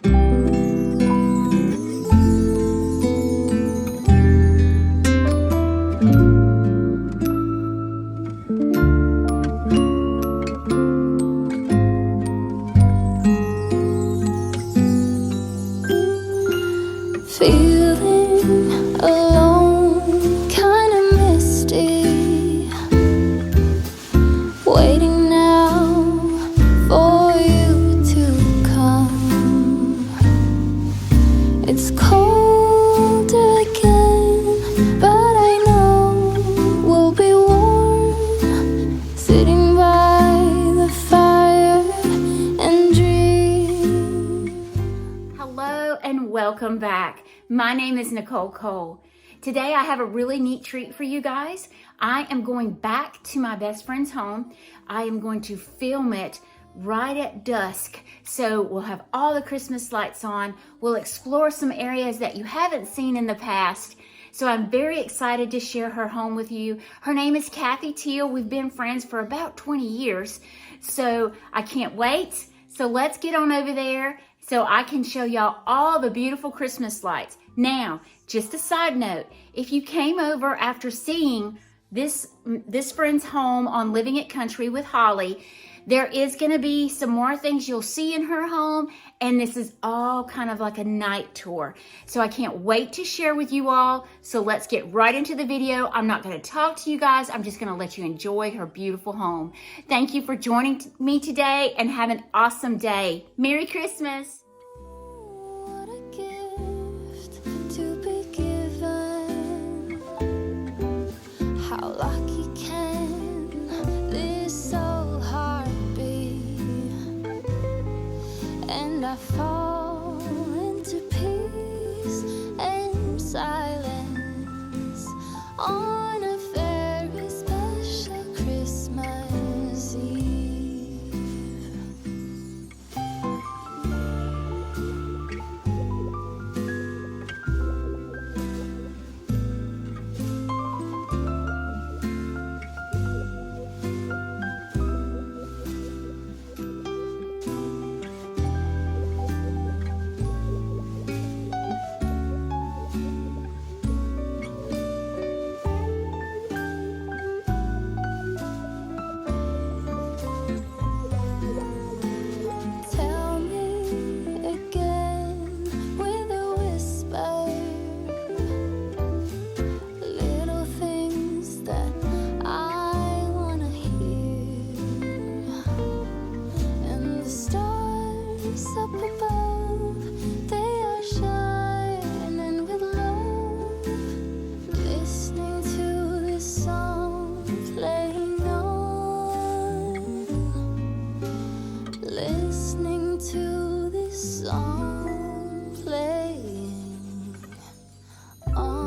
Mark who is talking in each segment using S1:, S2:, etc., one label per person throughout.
S1: Feeling alone, kinda misty, waiting now for you to come. It's cold again, but I know we'll be warm, sitting by the fire and dream.
S2: Hello and welcome back. My name is Nicole Cole. Today I have a really neat treat for you guys. I am going back to my best friend's home. I am going to film it right at dusk. So we'll have all the Christmas lights on. We'll explore some areas that you haven't seen in the past. So I'm very excited to share her home with you. Her name is Kathy Teal. We've been friends for about 20 years. So I can't wait. So let's get on over there so I can show y'all all the beautiful Christmas lights. Now, just a side note, if you came over after seeing this friend's home on Living It Country with Holly, there is going to be some more things you'll see in her home, and this is all kind of like a night tour. So I can't wait to share with you all. So let's get right into the video. I'm not going to talk to you guys. I'm just going to let you enjoy her beautiful home. Thank you for joining me today, and have an awesome day. Merry Christmas.
S1: What a gift to be given. How lucky can this old heart be? And I fall into peace and silence on a very special Christmas Eve. Tell me again with a whisper, little things that I wanna hear, and the stars up above, they are shining with love, listening to this song playing on. Listening to this song playing on.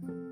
S1: Thank